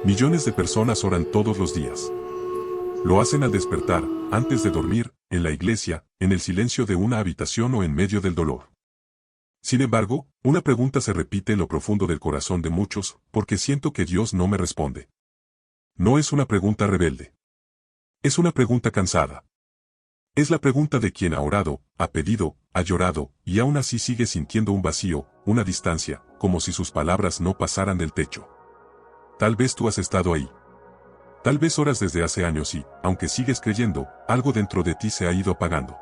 Millones de personas oran todos los días. Lo hacen al despertar, antes de dormir, en la iglesia, en el silencio de una habitación o en medio del dolor. Sin embargo, una pregunta se repite en lo profundo del corazón de muchos, porque siento que Dios no me responde. No es una pregunta rebelde. Es una pregunta cansada. Es la pregunta de quien ha orado, ha pedido, ha llorado, y aún así sigue sintiendo un vacío, una distancia, como si sus palabras no pasaran del techo. Tal vez tú has estado ahí. Tal vez oras desde hace años y, aunque sigues creyendo, algo dentro de ti se ha ido apagando.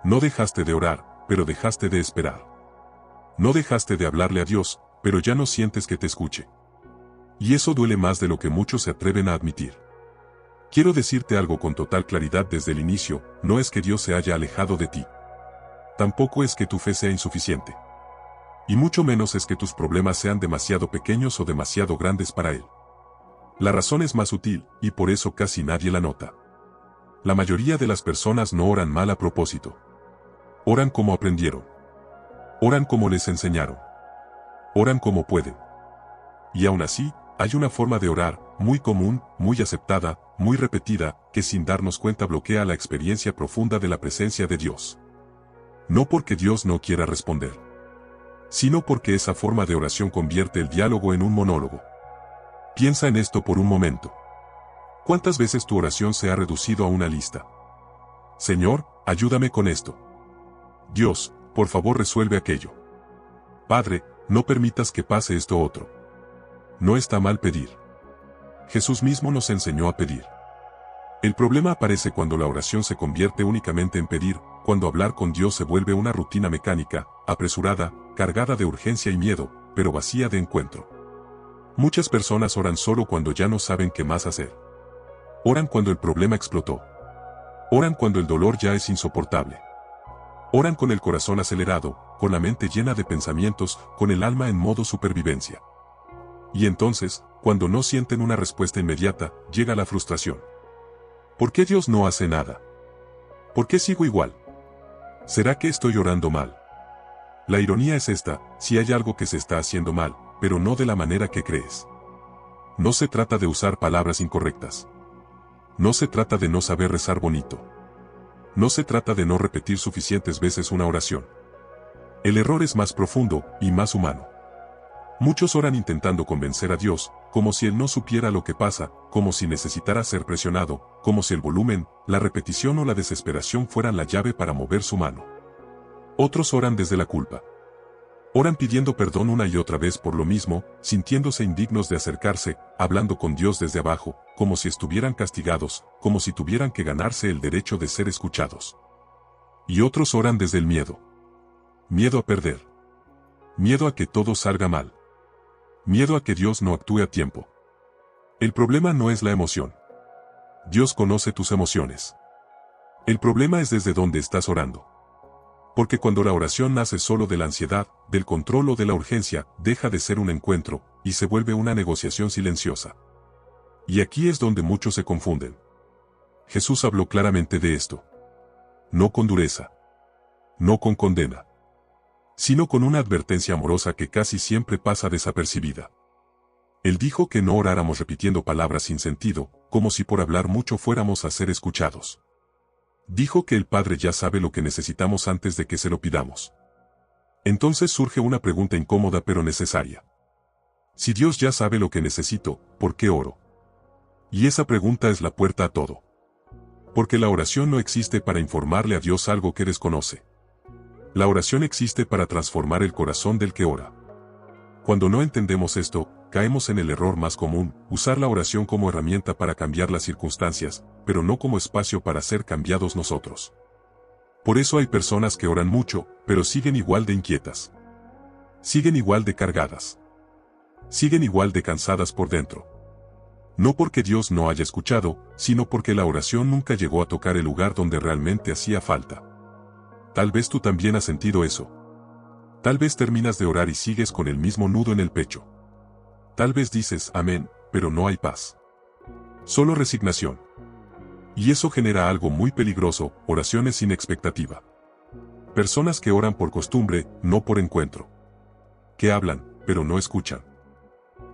No dejaste de orar, pero dejaste de esperar. No dejaste de hablarle a Dios, pero ya no sientes que te escuche. Y eso duele más de lo que muchos se atreven a admitir. Quiero decirte algo con total claridad desde el inicio, no es que Dios se haya alejado de ti. Tampoco es que tu fe sea insuficiente. Y mucho menos es que tus problemas sean demasiado pequeños o demasiado grandes para Él. La razón es más sutil, y por eso casi nadie la nota. La mayoría de las personas no oran mal a propósito. Oran como aprendieron. Oran como les enseñaron. Oran como pueden. Y aún así, hay una forma de orar, muy común, muy aceptada, muy repetida, que sin darnos cuenta bloquea la experiencia profunda de la presencia de Dios. No porque Dios no quiera responder, sino porque esa forma de oración convierte el diálogo en un monólogo. Piensa en esto por un momento. ¿Cuántas veces tu oración se ha reducido a una lista? Señor, ayúdame con esto. Dios, por favor resuelve aquello. Padre, no permitas que pase esto otro. No está mal pedir. Jesús mismo nos enseñó a pedir. El problema aparece cuando la oración se convierte únicamente en pedir, cuando hablar con Dios se vuelve una rutina mecánica, apresurada, cargada de urgencia y miedo, pero vacía de encuentro. Muchas personas oran solo cuando ya no saben qué más hacer. Oran cuando el problema explotó. Oran cuando el dolor ya es insoportable. Oran con el corazón acelerado, con la mente llena de pensamientos, con el alma en modo supervivencia. Y entonces, cuando no sienten una respuesta inmediata, llega la frustración. ¿Por qué Dios no hace nada? ¿Por qué sigo igual? ¿Será que estoy orando mal? La ironía es esta, si hay algo que se está haciendo mal, pero no de la manera que crees. No se trata de usar palabras incorrectas. No se trata de no saber rezar bonito. No se trata de no repetir suficientes veces una oración. El error es más profundo y más humano. Muchos oran intentando convencer a Dios, como si Él no supiera lo que pasa, como si necesitara ser presionado, como si el volumen, la repetición o la desesperación fueran la llave para mover su mano. Otros oran desde la culpa. Oran pidiendo perdón una y otra vez por lo mismo, sintiéndose indignos de acercarse, hablando con Dios desde abajo, como si estuvieran castigados, como si tuvieran que ganarse el derecho de ser escuchados. Y otros oran desde el miedo. Miedo a perder. Miedo a que todo salga mal. Miedo a que Dios no actúe a tiempo. El problema no es la emoción. Dios conoce tus emociones. El problema es desde dónde estás orando. Porque cuando la oración nace solo de la ansiedad, del control o de la urgencia, deja de ser un encuentro, y se vuelve una negociación silenciosa. Y aquí es donde muchos se confunden. Jesús habló claramente de esto. No con dureza. No con condena. Sino con una advertencia amorosa que casi siempre pasa desapercibida. Él dijo que no oráramos repitiendo palabras sin sentido, como si por hablar mucho fuéramos a ser escuchados. Dijo que el Padre ya sabe lo que necesitamos antes de que se lo pidamos. Entonces surge una pregunta incómoda pero necesaria. Si Dios ya sabe lo que necesito, ¿por qué oro? Y esa pregunta es la puerta a todo. Porque la oración no existe para informarle a Dios algo que desconoce. La oración existe para transformar el corazón del que ora. Cuando no entendemos esto, caemos en el error más común, usar la oración como herramienta para cambiar las circunstancias, pero no como espacio para ser cambiados nosotros. Por eso hay personas que oran mucho, pero siguen igual de inquietas. Siguen igual de cargadas. Siguen igual de cansadas por dentro. No porque Dios no haya escuchado, sino porque la oración nunca llegó a tocar el lugar donde realmente hacía falta. Tal vez tú también has sentido eso. Tal vez terminas de orar y sigues con el mismo nudo en el pecho. Tal vez dices amén, pero no hay paz. Solo resignación. Y eso genera algo muy peligroso, oraciones sin expectativa. Personas que oran por costumbre, no por encuentro. Que hablan, pero no escuchan.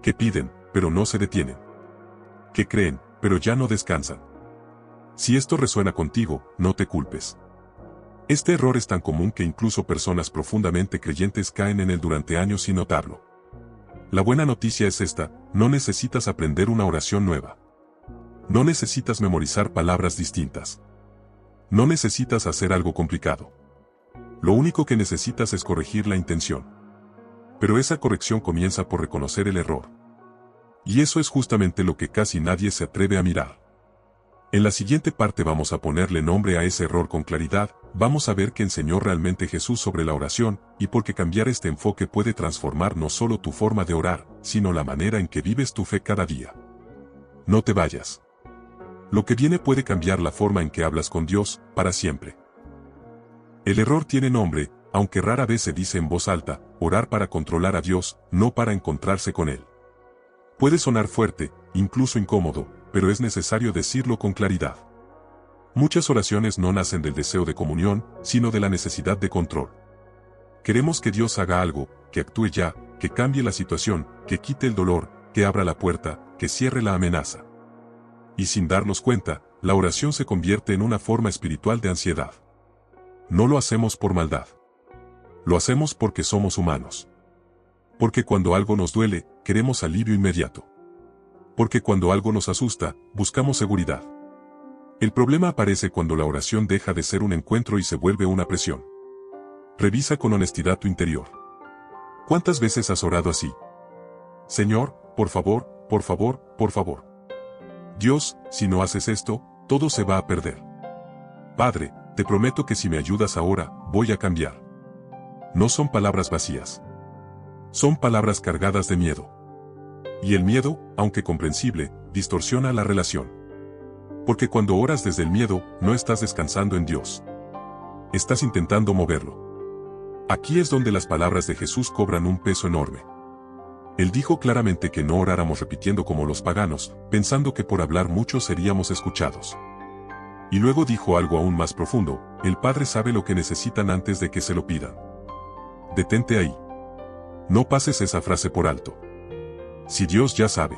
Que piden, pero no se detienen. que creen, pero ya no descansan. Si esto resuena contigo, no te culpes. Este error es tan común que incluso personas profundamente creyentes caen en él durante años sin notarlo. La buena noticia es esta: no necesitas aprender una oración nueva. No necesitas memorizar palabras distintas. No necesitas hacer algo complicado. Lo único que necesitas es corregir la intención. Pero esa corrección comienza por reconocer el error. Y eso es justamente lo que casi nadie se atreve a mirar. En la siguiente parte vamos a ponerle nombre a ese error con claridad, vamos a ver qué enseñó realmente Jesús sobre la oración, y por qué cambiar este enfoque puede transformar no solo tu forma de orar, sino la manera en que vives tu fe cada día. No te vayas. Lo que viene puede cambiar la forma en que hablas con Dios, para siempre. El error tiene nombre, aunque rara vez se dice en voz alta: orar para controlar a Dios, no para encontrarse con Él. Puede sonar fuerte, incluso incómodo, pero es necesario decirlo con claridad. Muchas oraciones no nacen del deseo de comunión, sino de la necesidad de control. Queremos que Dios haga algo, que actúe ya, que cambie la situación, que quite el dolor, que abra la puerta, que cierre la amenaza. Y sin darnos cuenta, la oración se convierte en una forma espiritual de ansiedad. No lo hacemos por maldad. Lo hacemos porque somos humanos. Porque cuando algo nos duele, queremos alivio inmediato. Porque cuando algo nos asusta, buscamos seguridad. El problema aparece cuando la oración deja de ser un encuentro y se vuelve una presión. Revisa con honestidad tu interior. ¿Cuántas veces has orado así? Señor, por favor, por favor, por favor. Dios, si no haces esto, todo se va a perder. Padre, te prometo que si me ayudas ahora, voy a cambiar. No son palabras vacías. Son palabras cargadas de miedo. Y el miedo, aunque comprensible, distorsiona la relación. Porque cuando oras desde el miedo, no estás descansando en Dios. Estás intentando moverlo. Aquí es donde las palabras de Jesús cobran un peso enorme. Él dijo claramente que no oráramos repitiendo como los paganos, pensando que por hablar mucho seríamos escuchados. Y luego dijo algo aún más profundo: el Padre sabe lo que necesitan antes de que se lo pidan. Detente ahí. No pases esa frase por alto. Si Dios ya sabe,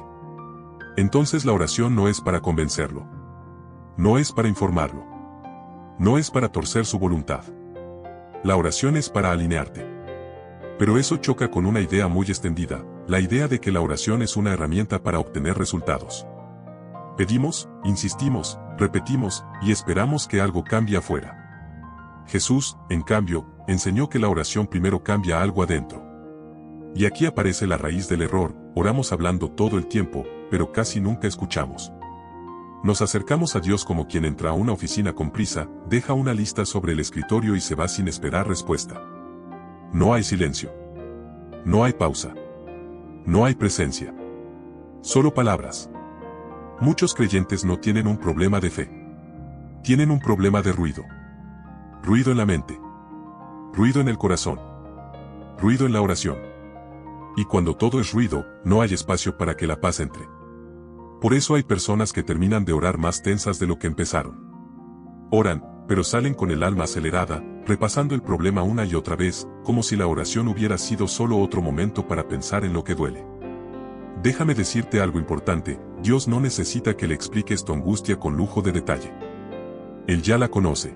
entonces la oración no es para convencerlo. No es para informarlo. No es para torcer su voluntad. La oración es para alinearte. Pero eso choca con una idea muy extendida, la idea de que la oración es una herramienta para obtener resultados. Pedimos, insistimos, repetimos, y esperamos que algo cambie afuera. Jesús, en cambio, enseñó que la oración primero cambia algo adentro. Y aquí aparece la raíz del error: oramos hablando todo el tiempo, pero casi nunca escuchamos. Nos acercamos a Dios como quien entra a una oficina con prisa, deja una lista sobre el escritorio y se va sin esperar respuesta. No hay silencio. No hay pausa. No hay presencia. Solo palabras. Muchos creyentes no tienen un problema de fe. Tienen un problema de ruido. Ruido en la mente. Ruido en el corazón. Ruido en la oración. Y cuando todo es ruido, no hay espacio para que la paz entre. Por eso hay personas que terminan de orar más tensas de lo que empezaron. Oran, pero salen con el alma acelerada, repasando el problema una y otra vez, como si la oración hubiera sido solo otro momento para pensar en lo que duele. Déjame decirte algo importante: Dios no necesita que le expliques tu angustia con lujo de detalle. Él ya la conoce.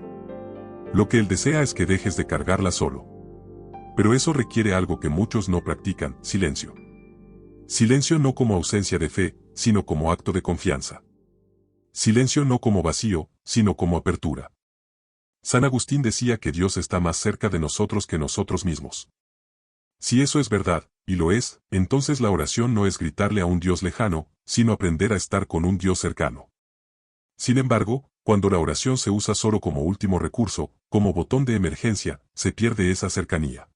Lo que Él desea es que dejes de cargarla solo. Pero eso requiere algo que muchos no practican: silencio. Silencio no como ausencia de fe, sino como acto de confianza. Silencio no como vacío, sino como apertura. San Agustín decía que Dios está más cerca de nosotros que nosotros mismos. Si eso es verdad, y lo es, entonces la oración no es gritarle a un Dios lejano, sino aprender a estar con un Dios cercano. Sin embargo, cuando la oración se usa solo como último recurso, como botón de emergencia, se pierde esa cercanía.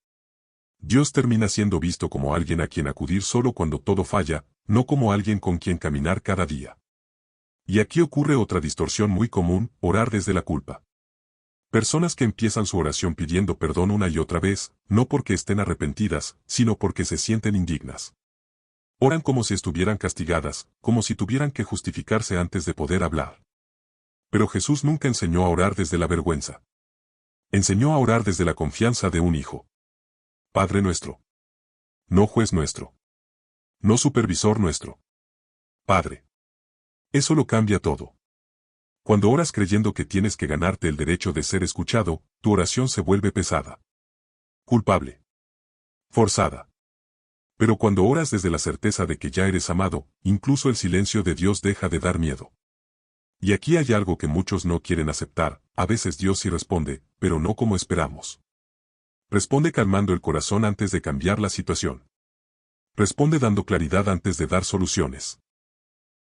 Dios termina siendo visto como alguien a quien acudir solo cuando todo falla, no como alguien con quien caminar cada día. Y aquí ocurre otra distorsión muy común: orar desde la culpa. Personas que empiezan su oración pidiendo perdón una y otra vez, no porque estén arrepentidas, sino porque se sienten indignas. Oran como si estuvieran castigadas, como si tuvieran que justificarse antes de poder hablar. Pero Jesús nunca enseñó a orar desde la vergüenza. Enseñó a orar desde la confianza de un hijo. Padre nuestro. No juez nuestro. No supervisor nuestro. Padre. Eso lo cambia todo. Cuando oras creyendo que tienes que ganarte el derecho de ser escuchado, tu oración se vuelve pesada, culpable, forzada. Pero cuando oras desde la certeza de que ya eres amado, incluso el silencio de Dios deja de dar miedo. Y aquí hay algo que muchos no quieren aceptar: a veces Dios sí responde, pero no como esperamos. Responde calmando el corazón antes de cambiar la situación. Responde dando claridad antes de dar soluciones.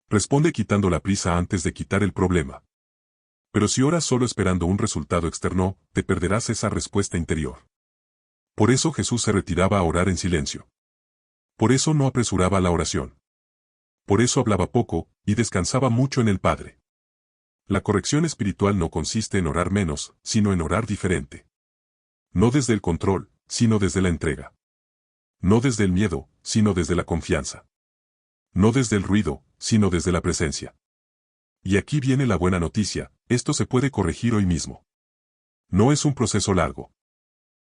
Responde quitando la prisa antes de quitar el problema. Pero si oras solo esperando un resultado externo, te perderás esa respuesta interior. Por eso Jesús se retiraba a orar en silencio. Por eso no apresuraba la oración. Por eso hablaba poco, y descansaba mucho en el Padre. La corrección espiritual no consiste en orar menos, sino en orar diferente. No desde el control, sino desde la entrega. No desde el miedo, sino desde la confianza. No desde el ruido, sino desde la presencia. Y aquí viene la buena noticia: esto se puede corregir hoy mismo. No es un proceso largo.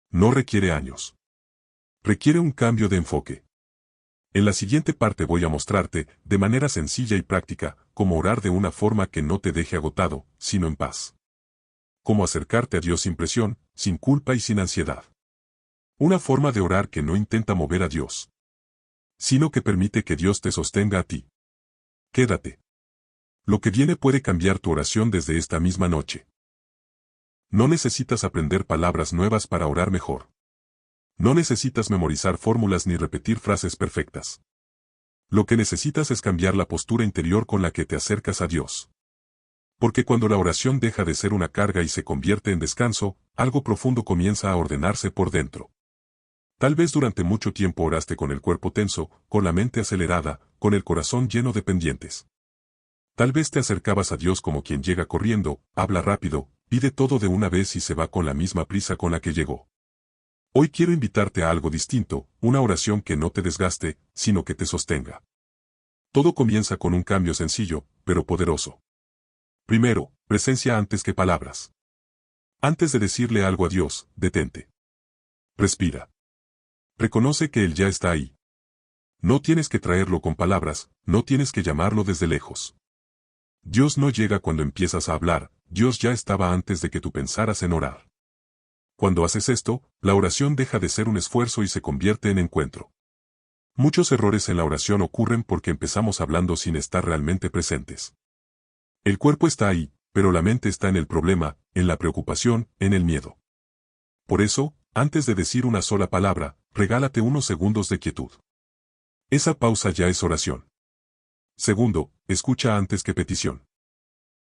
No requiere años. Requiere un cambio de enfoque. En la siguiente parte voy a mostrarte, de manera sencilla y práctica, cómo orar de una forma que no te deje agotado, sino en paz. Cómo acercarte a Dios sin presión, sin culpa y sin ansiedad. Una forma de orar que no intenta mover a Dios, sino que permite que Dios te sostenga a ti. Quédate. Lo que viene puede cambiar tu oración desde esta misma noche. No necesitas aprender palabras nuevas para orar mejor. No necesitas memorizar fórmulas ni repetir frases perfectas. Lo que necesitas es cambiar la postura interior con la que te acercas a Dios. Porque cuando la oración deja de ser una carga y se convierte en descanso, algo profundo comienza a ordenarse por dentro. Tal vez durante mucho tiempo oraste con el cuerpo tenso, con la mente acelerada, con el corazón lleno de pendientes. Tal vez te acercabas a Dios como quien llega corriendo, habla rápido, pide todo de una vez y se va con la misma prisa con la que llegó. Hoy quiero invitarte a algo distinto, una oración que no te desgaste, sino que te sostenga. Todo comienza con un cambio sencillo, pero poderoso. Primero, presencia antes que palabras. Antes de decirle algo a Dios, detente. Respira. Reconoce que Él ya está ahí. No tienes que traerlo con palabras, no tienes que llamarlo desde lejos. Dios no llega cuando empiezas a hablar, Dios ya estaba antes de que tú pensaras en orar. Cuando haces esto, la oración deja de ser un esfuerzo y se convierte en encuentro. Muchos errores en la oración ocurren porque empezamos hablando sin estar realmente presentes. El cuerpo está ahí, pero la mente está en el problema, en la preocupación, en el miedo. Por eso, antes de decir una sola palabra, regálate unos segundos de quietud. Esa pausa ya es oración. Segundo, escucha antes que petición.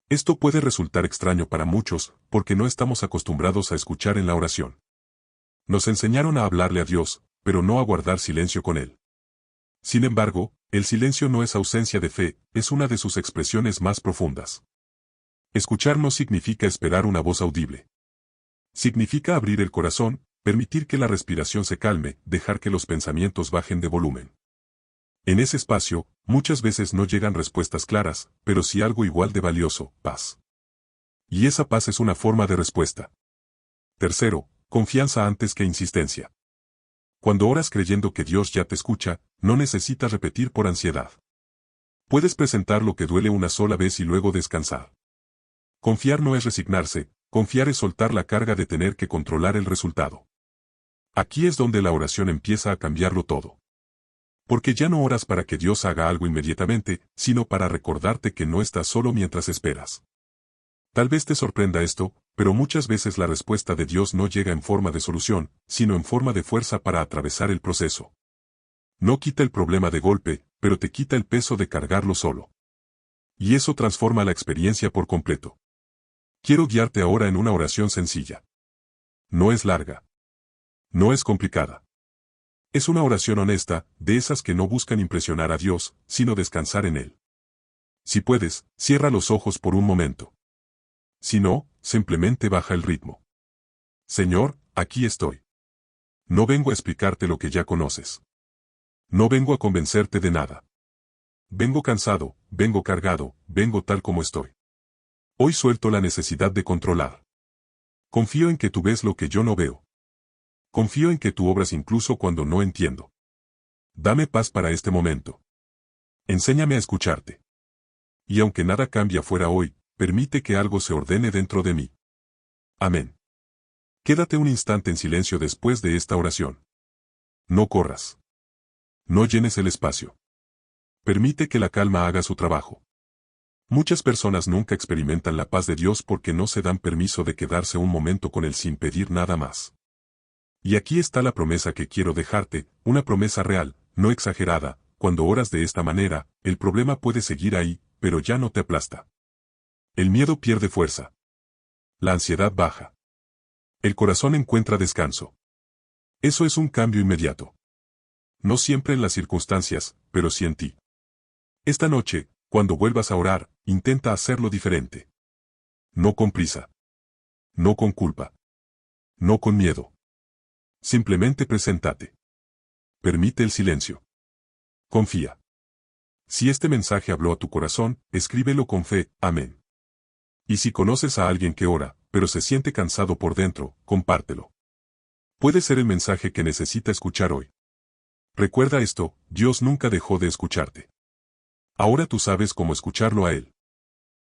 Esto puede resultar extraño para muchos, porque no estamos acostumbrados a escuchar en la oración. Nos enseñaron a hablarle a Dios, pero no a guardar silencio con Él. Sin embargo, el silencio no es ausencia de fe, es una de sus expresiones más profundas. Escuchar no significa esperar una voz audible. Significa abrir el corazón, permitir que la respiración se calme, dejar que los pensamientos bajen de volumen. En ese espacio, muchas veces no llegan respuestas claras, pero sí algo igual de valioso: paz. Y esa paz es una forma de respuesta. Tercero, confianza antes que insistencia. Cuando oras creyendo que Dios ya te escucha, no necesitas repetir por ansiedad. Puedes presentar lo que duele una sola vez y luego descansar. Confiar no es resignarse, confiar es soltar la carga de tener que controlar el resultado. Aquí es donde la oración empieza a cambiarlo todo. Porque ya no oras para que Dios haga algo inmediatamente, sino para recordarte que no estás solo mientras esperas. Tal vez te sorprenda esto, pero muchas veces la respuesta de Dios no llega en forma de solución, sino en forma de fuerza para atravesar el proceso. No quita el problema de golpe, pero te quita el peso de cargarlo solo. Y eso transforma la experiencia por completo. Quiero guiarte ahora en una oración sencilla. No es larga. No es complicada. Es una oración honesta, de esas que no buscan impresionar a Dios, sino descansar en Él. Si puedes, cierra los ojos por un momento. Si no, simplemente baja el ritmo. Señor, aquí estoy. No vengo a explicarte lo que ya conoces. No vengo a convencerte de nada. Vengo cansado, vengo cargado, vengo tal como estoy. Hoy suelto la necesidad de controlar. Confío en que tú ves lo que yo no veo. Confío en que tú obras incluso cuando no entiendo. Dame paz para este momento. Enséñame a escucharte. y aunque nada cambia fuera hoy, permite que algo se ordene dentro de mí. Amén. Quédate un instante en silencio después de esta oración. No corras. No llenes el espacio. Permite que la calma haga su trabajo. Muchas personas nunca experimentan la paz de Dios porque no se dan permiso de quedarse un momento con Él sin pedir nada más. Y aquí está la promesa que quiero dejarte, una promesa real, no exagerada. Cuando oras de esta manera, el problema puede seguir ahí, pero ya no te aplasta. El miedo pierde fuerza. La ansiedad baja. El corazón encuentra descanso. Eso es un cambio inmediato. No siempre en las circunstancias, pero sí en ti. Esta noche, cuando vuelvas a orar, intenta hacerlo diferente. No con prisa. No con culpa. No con miedo. Simplemente preséntate. Permite el silencio. Confía. Si este mensaje habló a tu corazón, escríbelo con fe, amén. Y si conoces a alguien que ora, pero se siente cansado por dentro, compártelo. Puede ser el mensaje que necesita escuchar hoy. Recuerda esto, Dios nunca dejó de escucharte. Ahora tú sabes cómo escucharlo a Él.